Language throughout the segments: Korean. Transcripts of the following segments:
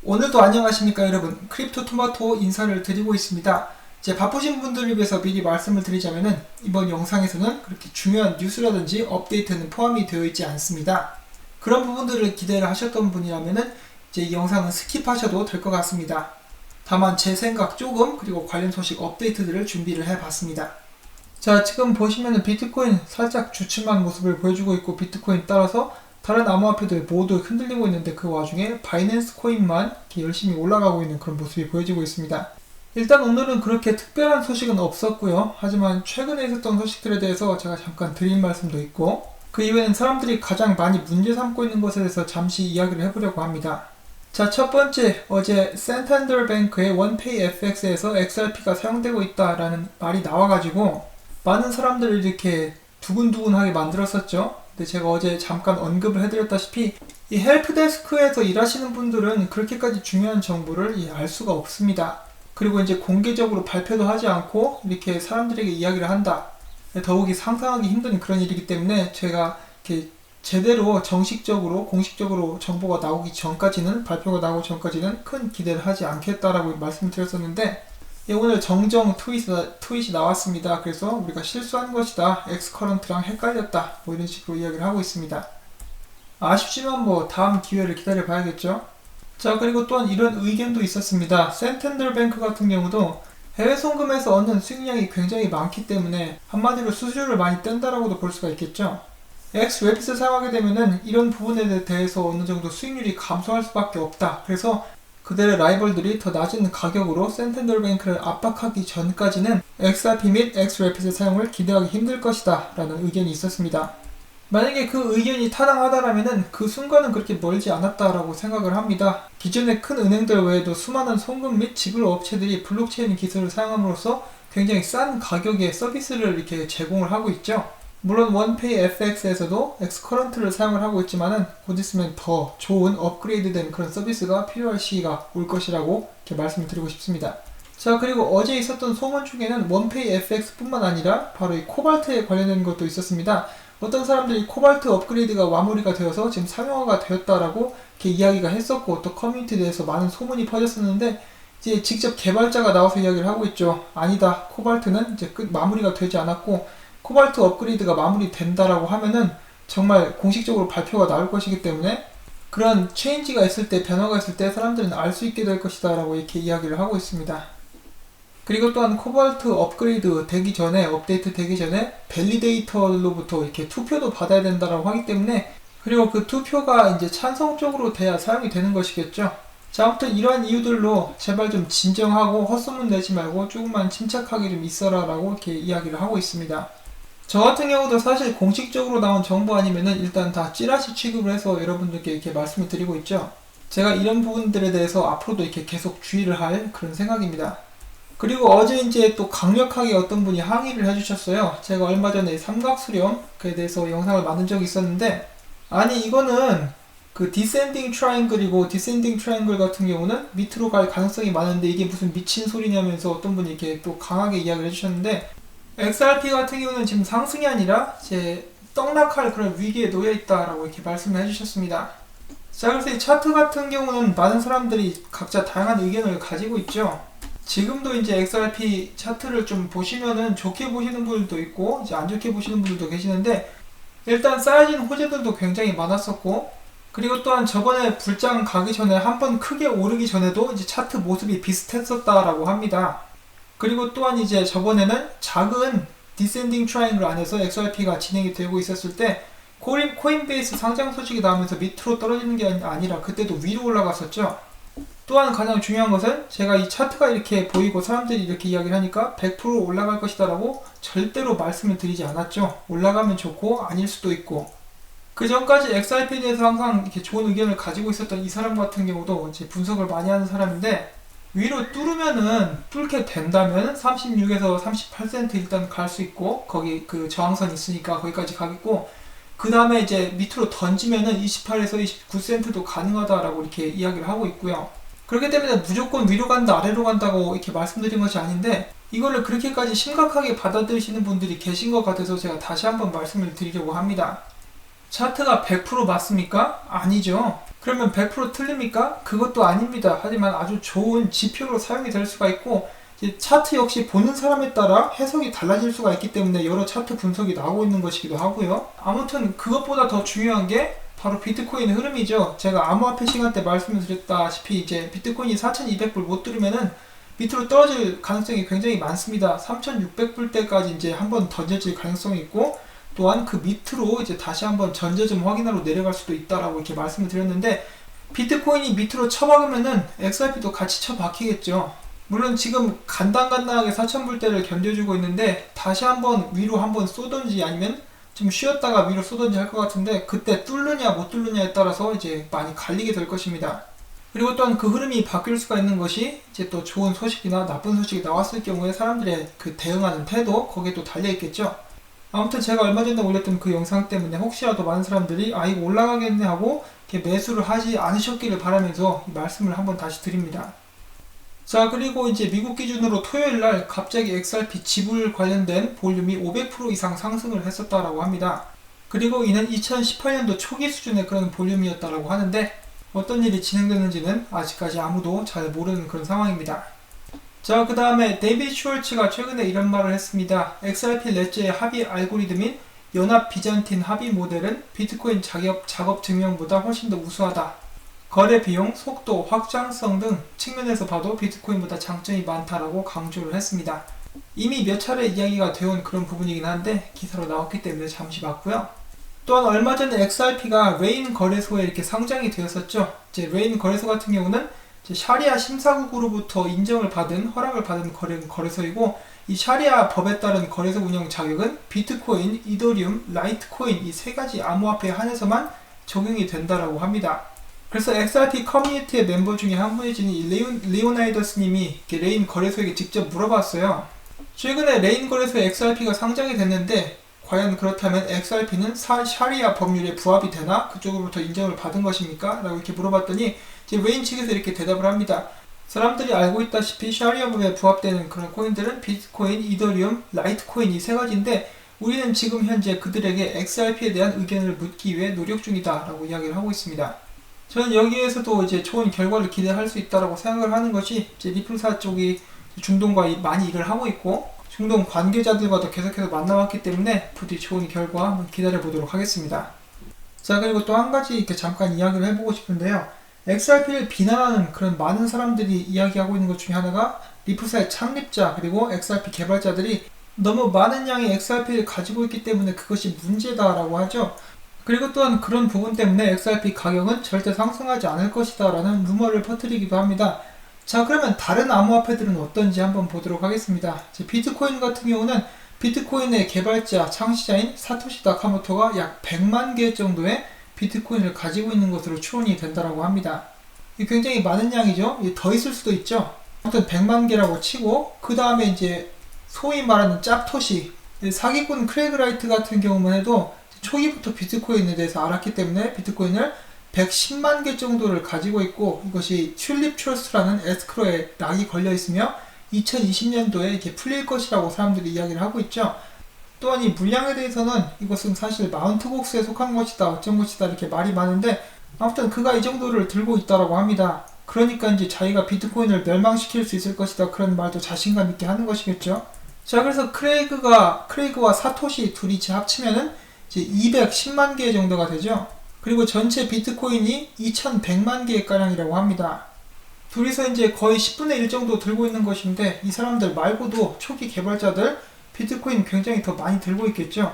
오늘도 안녕하십니까 여러분. 크립토 토마토 인사를 드리고 있습니다. 이제 바쁘신 분들을 위해서 미리 말씀을 드리자면은 이번 영상에서는 그렇게 중요한 뉴스라든지 업데이트는 포함이 되어 있지 않습니다. 그런 부분들을 기대를 하셨던 분이라면은 이제 이 영상은 스킵하셔도 될 것 같습니다. 다만 제 생각 조금 그리고 관련 소식 업데이트들을 준비를 해봤습니다. 자, 지금 보시면은 비트코인 살짝 주춤한 모습을 보여주고 있고 비트코인 따라서 다른 암호화폐들 모두 흔들리고 있는데 그 와중에 바이낸스 코인만 이렇게 열심히 올라가고 있는 그런 모습이 보여지고 있습니다. 일단 오늘은 그렇게 특별한 소식은 없었고요. 하지만 최근에 있었던 소식들에 대해서 제가 잠깐 드릴 말씀도 있고 그 이외에는 사람들이 가장 많이 문제 삼고 있는 것에 대해서 잠시 이야기를 해보려고 합니다. 자, 첫 번째, 어제 센탄더 뱅크의 원페이 FX에서 XRP가 사용되고 있다라는 말이 나와가지고 많은 사람들을 이렇게 두근두근하게 만들었었죠. 근데 제가 어제 잠깐 언급을 해드렸다시피 이 헬프데스크에서 일하시는 분들은 그렇게까지 중요한 정보를 알 수가 없습니다. 그리고 이제 공개적으로 발표도 하지 않고 이렇게 사람들에게 이야기를 한다. 더욱이 상상하기 힘든 그런 일이기 때문에 제가 이렇게 제대로 정식적으로 공식적으로 정보가 나오기 전까지는 발표가 나오기 전까지는 큰 기대를 하지 않겠다라고 말씀을 드렸었는데 오늘 정정 트윗이 나왔습니다. 그래서 우리가 실수한 것이다. 엑스커런트랑 헷갈렸다. 뭐 이런 식으로 이야기를 하고 있습니다. 아쉽지만 뭐 다음 기회를 기다려 봐야겠죠. 자, 그리고 또한 이런 의견도 있었습니다. 센탠더 뱅크 같은 경우도 해외 송금에서 얻는 수익량이 굉장히 많기 때문에 한마디로 수수료를 많이 뗀다라고도 볼 수가 있겠죠. XRP를 사용하게 되면은 이런 부분에 대해서 어느 정도 수익률이 감소할 수밖에 없다. 그래서 그들의 라이벌들이 더 낮은 가격으로 센탄더 뱅크를 압박하기 전까지는 XRP 및 XRP 사용을 기대하기 힘들 것이다 라는 의견이 있었습니다. 만약에 그 의견이 타당하다라면은 그 순간은 그렇게 멀지 않았다라고 생각을 합니다. 기존의 큰 은행들 외에도 수많은 송금 및 지불 업체들이 블록체인 기술을 사용함으로써 굉장히 싼 가격의 서비스를 이렇게 제공을 하고 있죠. 물론 원페이 FX에서도 엑스커런트를 사용을 하고 있지만은 곧 있으면 더 좋은 업그레이드된 그런 서비스가 필요할 시기가 올 것이라고 이렇게 말씀을 드리고 싶습니다. 자, 그리고 어제 있었던 소문 중에는 원페이 FX 뿐만 아니라 바로 이 코발트에 관련된 것도 있었습니다. 어떤 사람들이 코발트 업그레이드가 마무리가 되어서 지금 상용화가 되었다라고 이렇게 이야기가 했었고 또 커뮤니티 내에서 많은 소문이 퍼졌었는데 이제 직접 개발자가 나와서 이야기를 하고 있죠. 아니다. 코발트는 이제 마무리가 되지 않았고 코발트 업그레이드가 마무리된다라고 하면은 정말 공식적으로 발표가 나올 것이기 때문에 그런 체인지가 있을 때, 변화가 있을 때 사람들은 알 수 있게 될 것이다 라고 이렇게 이야기를 하고 있습니다. 그리고 또한 코발트 업그레이드 되기 전에, 업데이트 되기 전에 밸리데이터로부터 이렇게 투표도 받아야 된다라고 하기 때문에 그리고 그 투표가 이제 찬성적으로 돼야 사용이 되는 것이겠죠. 자, 아무튼 이러한 이유들로 제발 좀 진정하고 헛소문 내지 말고 조금만 침착하게 좀 있어라 라고 이렇게 이야기를 하고 있습니다. 저 같은 경우도 사실 공식적으로 나온 정보 아니면은 일단 다 찌라시 취급을 해서 여러분들께 이렇게 말씀을 드리고 있죠. 제가 이런 부분들에 대해서 앞으로도 이렇게 계속 주의를 할 그런 생각입니다. 그리고 어제 이제 또 강력하게 어떤 분이 항의를 해주셨어요. 제가 얼마 전에 삼각수렴에 대해서 영상을 만든 적이 있었는데 아니 이거는 그 디센딩 트라이앵글이고 디센딩 트라이앵글 같은 경우는 밑으로 갈 가능성이 많은데 이게 무슨 미친 소리냐면서 어떤 분이 이렇게 또 강하게 이야기를 해주셨는데 XRP 같은 경우는 지금 상승이 아니라 이제 떡락할 그런 위기에 놓여 있다라고 이렇게 말씀을 해주셨습니다. 자, 그래서 이 차트 같은 경우는 많은 사람들이 각자 다양한 의견을 가지고 있죠. 지금도 이제 XRP 차트를 좀 보시면은 좋게 보시는 분들도 있고 이제 안 좋게 보시는 분들도 계시는데 일단 쌓여진 호재들도 굉장히 많았었고 그리고 또한 저번에 불장 가기 전에 한번 크게 오르기 전에도 이제 차트 모습이 비슷했었다라고 합니다. 그리고 또한 이제 저번에는 작은 디센딩 트라이앵글 안에서 XRP가 진행이 되고 있었을 때 코인베이스 상장 소식이 나오면서 밑으로 떨어지는 게 아니라 그때도 위로 올라갔었죠. 또한 가장 중요한 것은 제가 이 차트가 이렇게 보이고 사람들이 이렇게 이야기를 하니까 100% 올라갈 것이다 라고 절대로 말씀을 드리지 않았죠. 올라가면 좋고 아닐 수도 있고 그 전까지 XRP에 대해서 항상 이렇게 좋은 의견을 가지고 있었던 이 사람 같은 경우도 이제 분석을 많이 하는 사람인데 위로 뚫게 된다면 36에서 38% 일단 갈 수 있고 거기 그 저항선이 있으니까 거기까지 가겠고 그 다음에 이제 밑으로 던지면은 28에서 29센트도 가능하다라고 이렇게 이야기를 하고 있고요. 그렇기 때문에 무조건 위로 간다 아래로 간다고 이렇게 말씀드린 것이 아닌데 이거를 그렇게까지 심각하게 받아들이시는 분들이 계신 것 같아서 제가 다시 한번 말씀을 드리려고 합니다. 차트가 100% 맞습니까? 아니죠. 그러면 100% 틀립니까? 그것도 아닙니다. 하지만 아주 좋은 지표로 사용이 될 수가 있고, 이제 차트 역시 보는 사람에 따라 해석이 달라질 수가 있기 때문에 여러 차트 분석이 나오고 있는 것이기도 하고요. 아무튼 그것보다 더 중요한 게 바로 비트코인 흐름이죠. 제가 암호화폐 시간 때 말씀을 드렸다시피 이제 비트코인이 4,200불 못 뚫으면은 밑으로 떨어질 가능성이 굉장히 많습니다. 3,600불 때까지 이제 한번 던져질 가능성이 있고, 또한 그 밑으로 이제 다시 한번 전저점 확인하러 내려갈 수도 있다라고 이렇게 말씀을 드렸는데, 비트코인이 밑으로 쳐박으면은 XRP도 같이 쳐박히겠죠. 물론 지금 간당간당하게 4,000불대를 견뎌주고 있는데 다시 한번 위로 한번 쏘든지 아니면 좀 쉬었다가 위로 쏘든지 할 것 같은데, 그때 뚫느냐 못 뚫느냐에 따라서 이제 많이 갈리게 될 것입니다. 그리고 또한 그 흐름이 바뀔 수가 있는 것이 이제 또 좋은 소식이나 나쁜 소식이 나왔을 경우에 사람들의 그 대응하는 태도, 거기에 또 달려있겠죠. 아무튼 제가 얼마 전에 올렸던 그 영상 때문에 혹시라도 많은 사람들이 이거 올라가겠네 하고 이렇게 매수를 하지 않으셨기를 바라면서 이 말씀을 한번 다시 드립니다. 자, 그리고 이제 미국 기준으로 토요일날 갑자기 XRP 지불 관련된 볼륨이 500% 이상 상승을 했었다라고 합니다. 그리고 이는 2018년도 초기 수준의 그런 볼륨이었다라고 하는데, 어떤 일이 진행되는지는 아직까지 아무도 잘 모르는 그런 상황입니다. 자, 그 다음에 데이비드 슈월츠가 최근에 이런 말을 했습니다. XRP ledger의 합의 알고리즘인 연합 비잔틴 합의 모델은 비트코인 작업 증명보다 훨씬 더 우수하다. 거래 비용, 속도, 확장성 등 측면에서 봐도 비트코인보다 장점이 많다라고 강조를 했습니다. 이미 몇 차례 이야기가 되어온 그런 부분이긴 한데 기사로 나왔기 때문에 잠시 봤고요. 또한 얼마 전에 XRP가 레인 거래소에 이렇게 상장이 되었었죠. 이제 레인 거래소 같은 경우는 샤리아 심사국으로부터 인정을 받은, 허락을 받은 거래소이고, 이 샤리아 법에 따른 거래소 운영 자격은 비트코인, 이더리움, 라이트코인 이 세 가지 암호화폐에 한해서만 적용이 된다라고 합니다. 그래서 XRP 커뮤니티의 멤버 중에 한 분이신 리오나이더스 님이 레인 거래소에게 직접 물어봤어요. 최근에 레인 거래소에 XRP가 상장이 됐는데 과연 그렇다면 XRP는 샤리아 법률에 부합이 되나? 그쪽으로부터 인정을 받은 것입니까? 라고 이렇게 물어봤더니 이제 레인 측에서 이렇게 대답을 합니다. 사람들이 알고 있다시피 샤리아 법에 부합되는 그런 코인들은 비트코인, 이더리움, 라이트코인 이 세 가지인데, 우리는 지금 현재 그들에게 XRP에 대한 의견을 묻기 위해 노력 중이다 라고 이야기를 하고 있습니다. 저는 여기에서도 이제 좋은 결과를 기대할 수 있다라고 생각을 하는 것이, 이제 리플사 쪽이 중동과 많이 일을 하고 있고 중동 관계자들과도 계속해서 만나왔기 때문에 부디 좋은 결과 한번 기다려 보도록 하겠습니다. 자, 그리고 또 한 가지 이렇게 잠깐 이야기를 해보고 싶은데요. XRP를 비난하는 그런 많은 사람들이 이야기하고 있는 것 중에 하나가, 리플사의 창립자 그리고 XRP 개발자들이 너무 많은 양의 XRP를 가지고 있기 때문에 그것이 문제다라고 하죠. 그리고 또한 그런 부분 때문에 XRP 가격은 절대 상승하지 않을 것이다 라는 루머를 퍼뜨리기도 합니다. 자, 그러면 다른 암호화폐들은 어떤지 한번 보도록 하겠습니다. 비트코인 같은 경우는 비트코인의 개발자, 창시자인 사토시 나카모토가 약 100만 개 정도의 비트코인을 가지고 있는 것으로 추론이 된다고 합니다. 이게 굉장히 많은 양이죠. 더 있을 수도 있죠. 아무튼 100만 개라고 치고, 그 다음에 이제 소위 말하는 짭토시, 사기꾼 크레이그 라이트 같은 경우만 해도 초기부터 비트코인에 대해서 알았기 때문에 비트코인을 110만 개 정도를 가지고 있고, 이것이 튤립 트러스트라는 에스크로에 락이 걸려 있으며 2020년도에 이렇게 풀릴 것이라고 사람들이 이야기를 하고 있죠. 또한 이 물량에 대해서는 이것은 사실 마운트복스에 속한 것이다, 어쩐 것이다 이렇게 말이 많은데, 아무튼 그가 이 정도를 들고 있다라고 합니다. 그러니까 이제 자기가 비트코인을 멸망시킬 수 있을 것이다, 그런 말도 자신감 있게 하는 것이겠죠. 자, 그래서 크레이그와 사토시 둘이 합치면은 이제 210만 개 정도가 되죠. 그리고 전체 비트코인이 2100만 개가량이라고 합니다. 둘이서 이제 거의 10분의 1 정도 들고 있는 것인데, 이 사람들 말고도 초기 개발자들 비트코인 굉장히 더 많이 들고 있겠죠.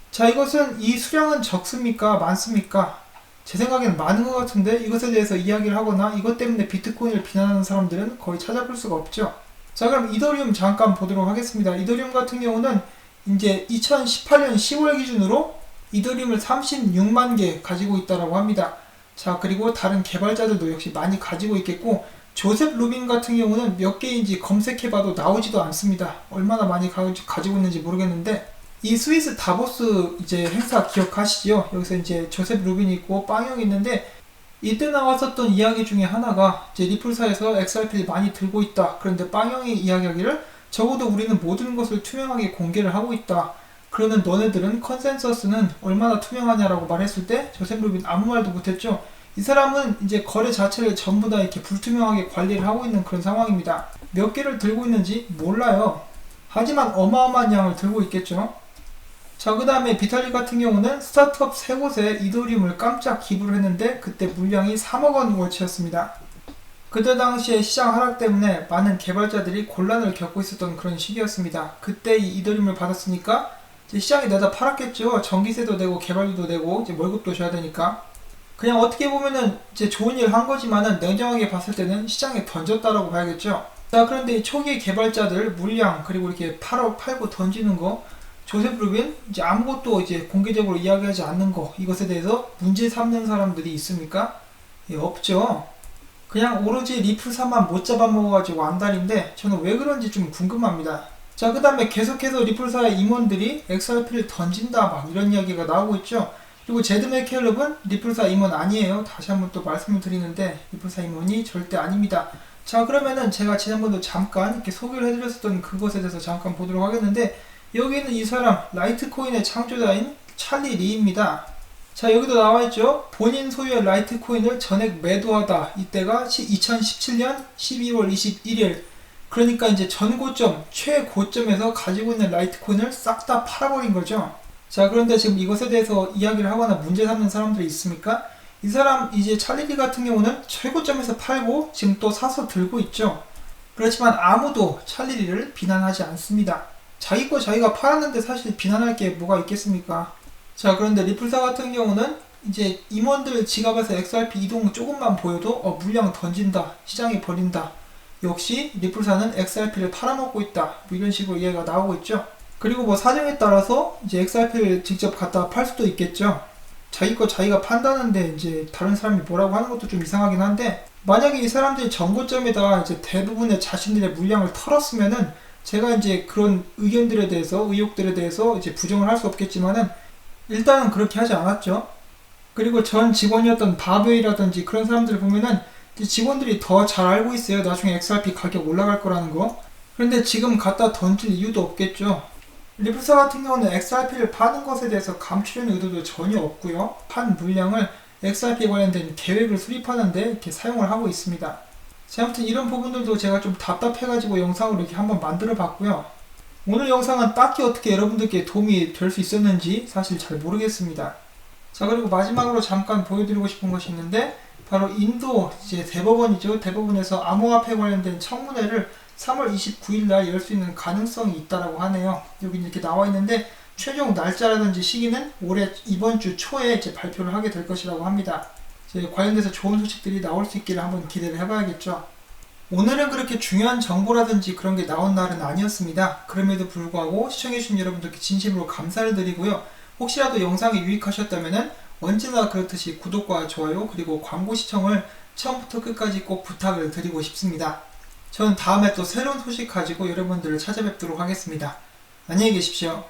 자, 이것은 이 수량은 적습니까? 많습니까? 제 생각에는 많은 것 같은데, 이것에 대해서 이야기를 하거나 이것 때문에 비트코인을 비난하는 사람들은 거의 찾아볼 수가 없죠. 자, 그럼 이더리움 잠깐 보도록 하겠습니다. 이더리움 같은 경우는 이제 2018년 10월 기준으로 이더리움을 36만 개 가지고 있다고 합니다. 자, 그리고 다른 개발자들도 역시 많이 가지고 있겠고, 조셉 루빈 같은 경우는 몇 개인지 검색해봐도 나오지도 않습니다. 얼마나 많이 가지고 있는지 모르겠는데, 이 스위스 다보스 이제 행사 기억하시죠? 여기서 이제 조셉 루빈이 있고 빵형이 있는데, 이때 나왔었던 이야기 중에 하나가 이제 리플사에서 XRP를 많이 들고 있다. 그런데 빵형이 이야기하기를 적어도 우리는 모든 것을 투명하게 공개를 하고 있다. 그러는 너네들은 컨센서스는 얼마나 투명하냐라고 말했을 때 조셉 루빈 아무 말도 못했죠. 이 사람은 이제 거래 자체를 전부 다 이렇게 불투명하게 관리를 하고 있는 그런 상황입니다. 몇 개를 들고 있는지 몰라요. 하지만 어마어마한 양을 들고 있겠죠. 자, 그 다음에 비탈릭 같은 경우는 스타트업 3곳에 이더리움을 깜짝 기부를 했는데 그때 물량이 3억 원 월치였습니다. 그때 당시에 시장 하락 때문에 많은 개발자들이 곤란을 겪고 있었던 그런 시기였습니다. 그때 이 이더리움을 받았으니까 이제 시장에 내다 팔았겠죠. 전기세도 내고 개발료도 내고 이제 월급도 줘야 되니까. 그냥 어떻게 보면은 이제 좋은 일 한 거지만은 냉정하게 봤을 때는 시장에 던졌다라고 봐야겠죠. 자, 그런데 이 초기 개발자들 물량 그리고 이렇게 팔고 던지는 거, 조셉 루빈 이제 아무것도 이제 공개적으로 이야기하지 않는 거, 이것에 대해서 문제 삼는 사람들이 있습니까? 예, 없죠. 그냥 오로지 리플사만 못 잡아먹어가지고 안달인데 저는 왜 그런지 좀 궁금합니다. 자, 그 다음에 계속해서 리플사의 임원들이 XRP를 던진다 막 이런 이야기가 나오고 있죠. 그리고 제드 맥켈럽은 리플사 임원 아니에요. 다시 한번 또 말씀을 드리는데 리플사 임원이 절대 아닙니다. 자, 그러면은 제가 지난번도 잠깐 이렇게 소개를 해드렸었던 그것에 대해서 잠깐 보도록 하겠는데, 여기는 이 사람 라이트코인의 창조자인 찰리 리입니다. 자, 여기도 나와있죠. 본인 소유의 라이트코인을 전액 매도하다. 이때가 2017년 12월 21일. 그러니까 이제 전고점, 최고점에서 가지고 있는 라이트코인을 싹 다 팔아버린 거죠. 자, 그런데 지금 이것에 대해서 이야기를 하거나 문제 삼는 사람들이 있습니까? 이 사람 이제 찰리리 같은 경우는 최고점에서 팔고 지금 또 사서 들고 있죠. 그렇지만 아무도 찰리리를 비난하지 않습니다. 자기 거 자기가 팔았는데 사실 비난할 게 뭐가 있겠습니까? 자, 그런데 리플사 같은 경우는 이제 임원들 지갑에서 XRP 이동 조금만 보여도 물량 던진다, 시장에 버린다. 역시 리플사는 XRP를 팔아먹고 있다. 뭐 이런 식으로 이야기가 나오고 있죠. 그리고 뭐 사정에 따라서 이제 XRP를 직접 갖다 팔 수도 있겠죠. 자기 거 자기가 판다는데 이제 다른 사람이 뭐라고 하는 것도 좀 이상하긴 한데, 만약에 이 사람들이 전고점에다가 이제 대부분의 자신들의 물량을 털었으면은 제가 이제 그런 의견들에 대해서, 의혹들에 대해서 이제 부정을 할 수 없겠지만은 일단은 그렇게 하지 않았죠. 그리고 전 직원이었던 바베이라든지 그런 사람들을 보면은 직원들이 더 잘 알고 있어요. 나중에 XRP 가격 올라갈 거라는 거. 그런데 지금 갖다 던질 이유도 없겠죠. 리플사 같은 경우는 XRP를 파는 것에 대해서 감추려는 의도도 전혀 없고요. 판 물량을 XRP 관련된 계획을 수립하는데 이렇게 사용을 하고 있습니다. 자, 아무튼 이런 부분들도 제가 좀 답답해가지고 영상으로 이렇게 한번 만들어 봤고요. 오늘 영상은 딱히 어떻게 여러분들께 도움이 될 수 있었는지 사실 잘 모르겠습니다. 자, 그리고 마지막으로 잠깐 보여드리고 싶은 것이 있는데, 바로 인도 이제 대법원이죠. 대법원에서 암호화폐 관련된 청문회를 3월 29일 날 열 수 있는 가능성이 있다라고 하네요. 여기 이렇게 나와 있는데 최종 날짜라든지 시기는 올해 이번 주 초에 이제 발표를 하게 될 것이라고 합니다. 이제 관련돼서 좋은 소식들이 나올 수 있기를 한번 기대를 해봐야겠죠. 오늘은 그렇게 중요한 정보라든지 그런 게 나온 날은 아니었습니다. 그럼에도 불구하고 시청해주신 여러분들께 진심으로 감사를 드리고요. 혹시라도 영상이 유익하셨다면 언제나 그렇듯이 구독과 좋아요 그리고 광고 시청을 처음부터 끝까지 꼭 부탁을 드리고 싶습니다. 저는 다음에 또 새로운 소식 가지고 여러분들을 찾아뵙도록 하겠습니다. 안녕히 계십시오.